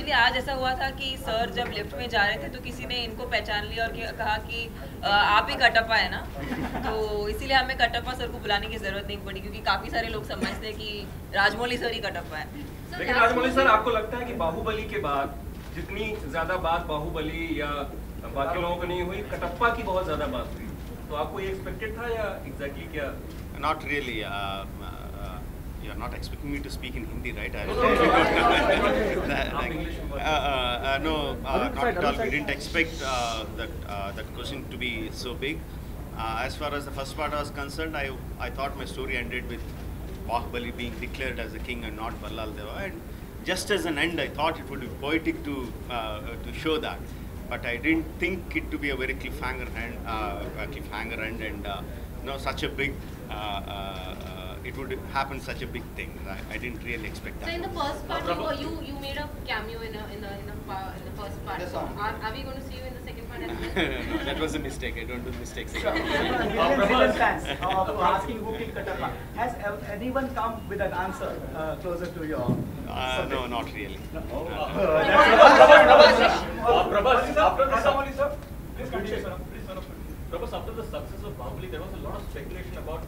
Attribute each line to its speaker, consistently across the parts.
Speaker 1: Actually आज ऐसा हुआ था कि सर जब लिफ्ट में जा रहे थे तो किसी ने इनको पहचान लिया और कहा कि आप ही कटप्पा है ना, तो इसीलिए हमें कटप्पा सर को बुलाने की जरूरत नहीं पड़ी क्योंकि काफी सारे लोग समझते हैं कि राजमौली सर ही कटप्पा है।
Speaker 2: लेकिन राजमौली सर, आपको लगता है कि बाहुबली के बाद जितनी ज्यादा बात बाहुबली या बाकी लोगों को नहीं हुई, कटप्पा की बहुत ज्यादा बात हुई, तो आपको ये एक्सपेक्टेड था या एग्जैक्टly क्या?
Speaker 3: Not really. You're not expecting me to speak in Hindi, right? No, not at all. We didn't expect that question to be so big. As far as the first part was concerned, I thought my story ended with Baahubali being declared as the king and not Ballal Deva. And just as an end, I thought it would be poetic to show that. But I didn't think it to be a very cliffhanger end, and no, such a big. It would happen such a big thing. I didn't really expect that.
Speaker 4: So in the first part, you made a cameo in the first part. So are we going to see you in the second part as well?
Speaker 3: No, that was a mistake. I don't do mistakes again.
Speaker 5: Fans asking who killed Katappa. Has anyone come with an answer closer to your?
Speaker 3: No, not really.
Speaker 2: Prabhas, after the Rajamouli sir, please continue, sir. Prabhas, after the success of Baahubali, there was a lot of speculation about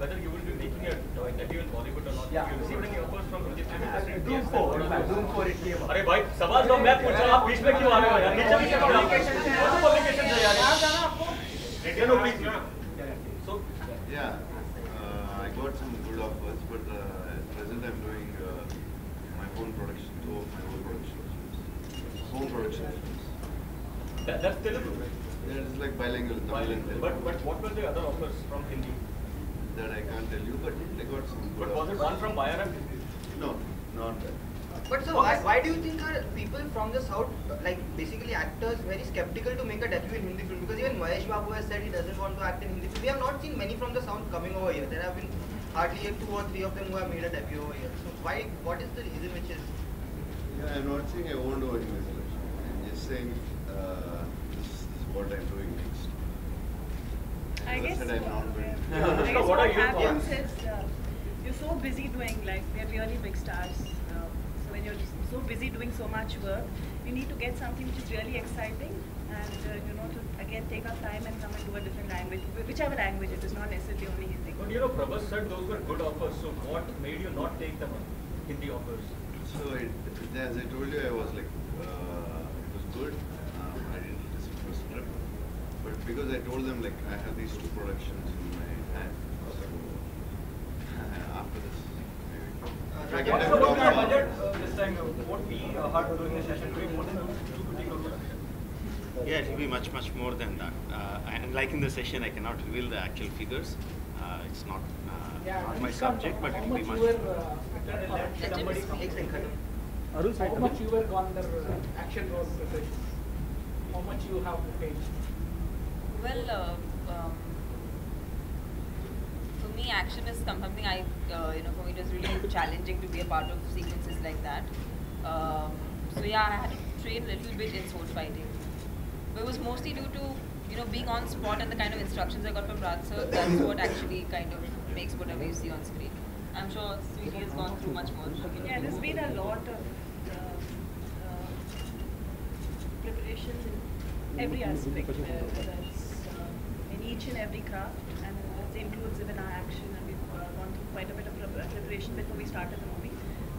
Speaker 2: whether you will be making a debut in Bollywood or not.
Speaker 5: Yeah.
Speaker 2: You received any offers from Hindi film industry?
Speaker 5: Doom 4 it came up.
Speaker 2: अरे भाई सवाल तो मैं पूछ रहा हूँ, आप बीच में क्यों आ रहे हो यार? नीचे नीचे क्यों? Publication है यार. No, please. So
Speaker 6: yeah, I got some good offers, but at present I'm doing my own production, two of my own production films. Home production films.
Speaker 2: That's Telugu.
Speaker 6: Yeah, it's like bilingual, Tamil and Telugu.
Speaker 2: But what were the other offers from Hindi?
Speaker 6: That I can't tell you, but I got some good
Speaker 2: But was it
Speaker 6: offers.
Speaker 2: one from YRM?
Speaker 6: No, not that.
Speaker 7: But so why do you think are people from the south, like basically actors, very skeptical to make a debut in Hindi film? Because even Mahesh Babu has said he doesn't want to act in Hindi film. We have not seen many from the south coming over here. There have been hardly 2 or 3 of them who have made a debut over here. So why? What is the reason which is?
Speaker 6: Yeah, I'm not saying I won't do any resolution. I'm just saying this is what I'm doing next.
Speaker 8: I guess
Speaker 6: said I'm not going.
Speaker 2: Anushka, what are your
Speaker 8: happens
Speaker 2: thoughts?
Speaker 8: is you're so busy doing, like, they're really big stars. So when you're so busy doing so much work, you need to get something which is really exciting and to again take our time and come and do a different language, whichever language it is, not necessarily only Hindi.
Speaker 2: But Prabhas said those were good offers. So what made you not take them on Hindi offers?
Speaker 6: So as I told you, I was like, it was good. I didn't listen to a script, but because I told them like I have these 2 productions in my hand, so after this, maybe.
Speaker 2: What's the budget this time? Won't be hard doing a session doing more than 250 crore production?
Speaker 3: Yeah, it will be much more than that. And like in the session, I cannot reveal the actual figures. It's not my subject, but it will be much.
Speaker 5: How much you were on the action role preparation? How much you have to pay?
Speaker 1: Well, for me, action is something for me it was really challenging to be a part of sequences like that. So yeah, I had to train a little bit in sword fighting, but it was mostly due to being on spot and the kind of instructions I got from Raj sir. That's what actually kind of makes whatever you see on screen. I'm sure Sweetie has gone through much more.
Speaker 8: Yeah, there's been a lot of preparation in every aspect, whether it's in each and every craft, and it includes even our action, and we've gone through quite a bit of preparation before we started the movie.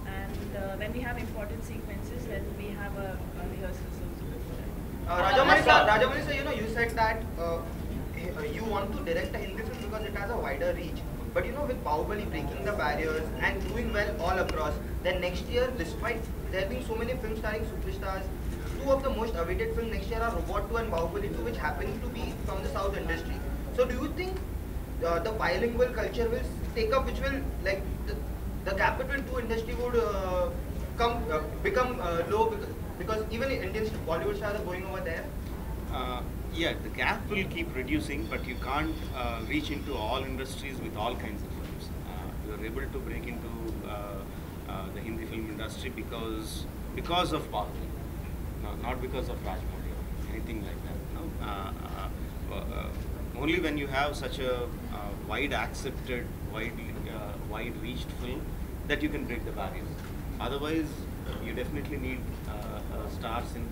Speaker 8: And when we have important sequences, then we have a rehearsal also before that.
Speaker 7: Rajamouli sir, you said that you want to direct a Hindi film because it has a wider reach. But with Baahubali breaking the barriers and doing well all across, then next year, despite there being so many films starring superstars, 2 of the most awaited films next year are Robot 2 and Baahubali 2, which happen to be from the South industry. So do you think the bilingual culture will take up, which will, like, the gap between 2 industry would become low because even Indian Bollywood stars are going over there?
Speaker 3: Yeah, the gap will keep reducing, but you can't reach into all industries with all kinds of films. You are able to break into the Hindi film industry because of Baahubali, not because of Rajamouli or anything like that. Only when you have such a wide accepted, wide reached film that you can break the barriers. Otherwise, you definitely need stars in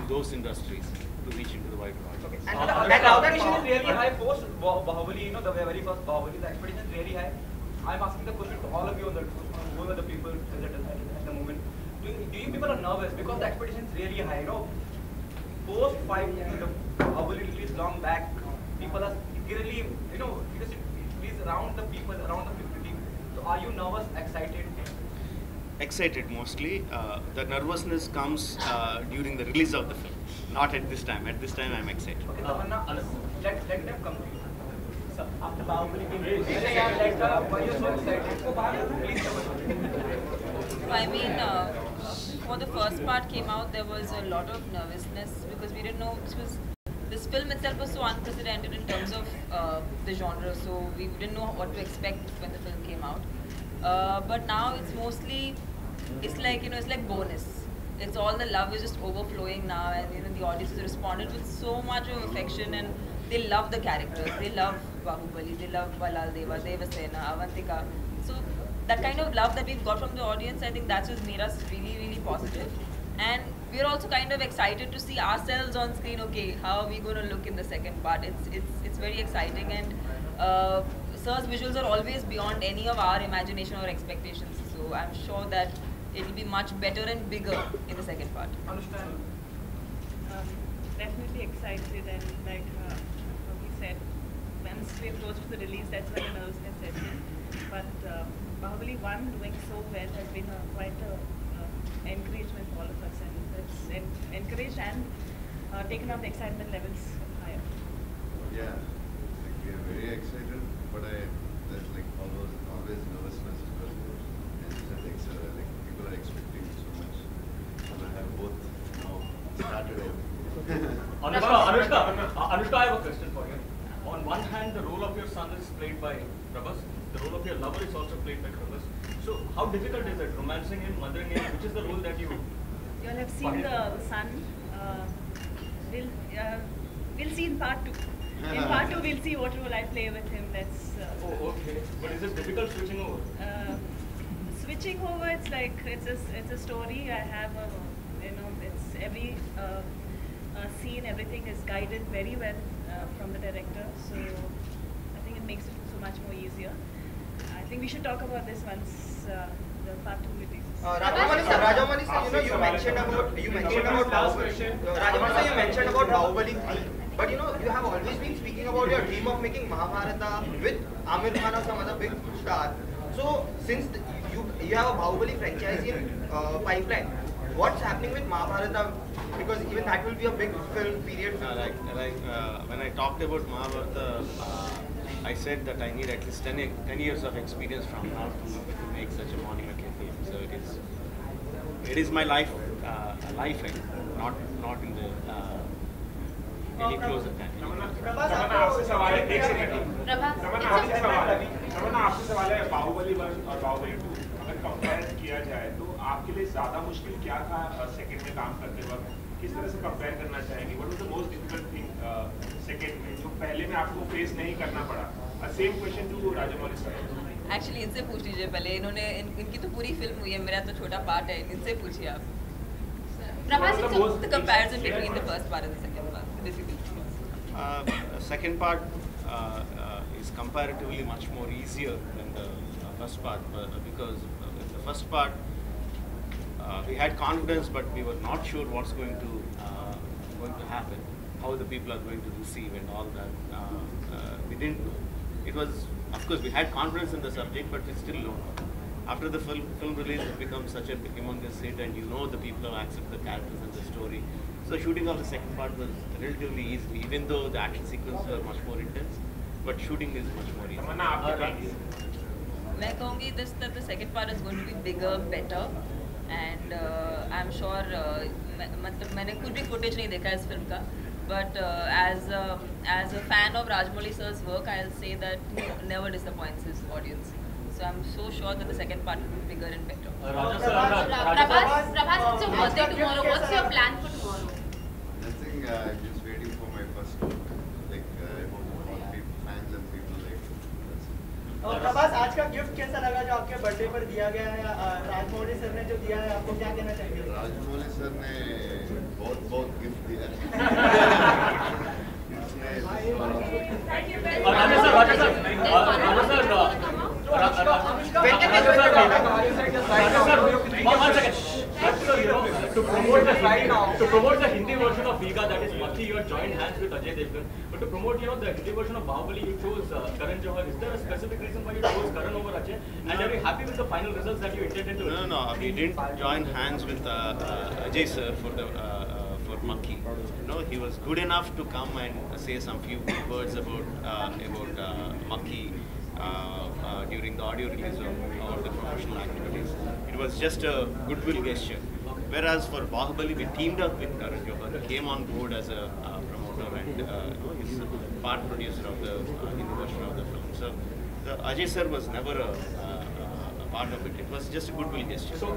Speaker 3: those industries to reach into the wider audience.
Speaker 5: Okay.
Speaker 7: And
Speaker 5: The
Speaker 7: the
Speaker 5: expectation is really high post Baahubali, you know, the very first Baahubali, the expectation is really high. I'm asking the question to all of you on who are the people present at the moment. Do you people are nervous because the expectation is really high, you know? Post 5, the Baahubali release long back, people are really, you know, because it is around the people, around the people. So are you nervous, excited?
Speaker 3: Excited mostly. The nervousness comes during the release of the film, not at this time. At this time, I'm excited.
Speaker 5: Okay, Tamannaah, let them come to you. So after Baahubali came, why you so excited? Please come.
Speaker 1: I mean, before the first part came out, there was a lot of nervousness because we didn't know this film itself was so unprecedented in terms of the genre, so we didn't know what to expect when the film came out. But now it's mostly, it's like, you know, it's like bonus. It's all the love is just overflowing now, and you know the audience has responded with so much of affection, and they love the characters. They love Baahubali, they love Balal Deva, Devasena, Avantika. So that kind of love that we've got from the audience, I think that's just made us really, really positive. And we're also kind of excited to see ourselves on screen. Okay, how are we going to look in the second part? It's very exciting, and Sir's visuals are always beyond any of our imagination or expectations. So I'm sure that it will be much better and bigger in the second part.
Speaker 5: Anushka.
Speaker 8: Definitely excited, and like we said, once we approach the release, that's when the nervousness sets in. But Baahubali 1 doing so well has been quite an encouragement for all of us, and it's encouraged and taken up the excitement levels higher.
Speaker 6: Yeah, like we are very excited, but there's like always nervousness because like people are expecting so much. I have both now started out.
Speaker 2: Anushka, I have a question for you. On one hand, the role of your son is played by Prabhas. The role of your lover is also played by Prabhas. So how difficult is it, romancing him, mothering him? Which is the role that you...
Speaker 8: You all have seen the son. We'll see in part 2. In part 2, we'll see what role I play with him. That's.
Speaker 2: Oh, okay. But is it difficult switching over?
Speaker 8: Switching over, it's like it's a story. I have a, you know, it's every scene, everything is guided very well from the director. So I think it makes it so much more easier. I think we should talk about this once the part 2 releases.
Speaker 7: Rajamouli sir, you know, you mentioned about Baahubali. Rajamouli sir, you mentioned about Baahubali 3. But you know, you have always been speaking about your dream of making Mahabharata with Amir Khan or some other big star. So since you have a Baahubali franchise in pipeline, what's happening with Mahabharata? Because even that will be a big film, period film.
Speaker 3: When I talked about Mahabharata, I said that I need at least 10 years of experience from now to make such a monumental film. So it is my life, not in the any closer time.
Speaker 9: तमन्ना आपसे सवाल है, एक second. तमन्ना आपसे सवाल है, बाहुबली 1 और बाहुबली 2 अगर compare किया जाए तो आपके लिए ज्यादा मुश्किल क्या था सेकंड में काम करते वक्त? किस तरह से कंपेयर करना चाहेंगे? What was the most difficult thing second में जो पहले में आपको फेस नहीं करना पड़ा? Same question to Rajamouli sir.
Speaker 1: Actually इनसे पूछ लीजिए पहले, इन्होंने इनकी तो पूरी फिल्म हुई है, मेरा तो छोटा पार्ट है, इनसे पूछिए आप। Prabhas, the comparison between the first part and the second part, the difficulty.
Speaker 3: Second part is comparatively much more easier than the first part because the first part we had confidence, but we were not sure what's going to happen, how the people are going to receive, and all that. We didn't know. It was, of course, we had confidence in the subject, but it's still low. After the film release, it becomes such a humongous hit, and you know the people have accepted the characters and the story. So shooting of the second part was relatively easy, even though the action sequences were much more intense. But shooting is much more easy.
Speaker 1: मैं कहूँगी that the second part is going to be bigger, better, and I'm sure मतलब मैंने कुछ भी footage नहीं देखा इस film का, but as a fan of Rajamouli sir's work, I'll say that he never disappoints his audience. So I'm so sure that the second part will be bigger and better.
Speaker 4: Prabhas, it's your birthday tomorrow. What's your plan for tomorrow?
Speaker 6: Nothing. I'm just waiting for my first look. Like I hope all people, fans and people like.
Speaker 5: Prabhas, आज आज का gift कैसा लगा जो आपके birthday पर दिया गया है? राजमौली सर ने जो दिया है, आपको क्या कहना चाहिए?
Speaker 6: राजमौली सर ने बहुत गिफ्ट दिया
Speaker 5: To promote the Hindi version of Viga, that is Maki, you have joined hands with Ajay Devgan. But to promote, the Hindi version of Baahubali, you chose Karan Johar. Is there a specific reason why you chose Karan over Ajay? And are you happy with the final results that you intended to?
Speaker 3: No, we didn't join hands with Ajay sir for Maki. No, he was good enough to come and say some few words about Maki during the audio release or the promotional activities. It was just a goodwill gesture. Whereas for Baahubali, we teamed up with Karan Johar. He came on board as a promoter and he's part producer of the Hindi version of the film. So the Ajay sir was never a part of it. It was just a goodwill gesture.
Speaker 5: So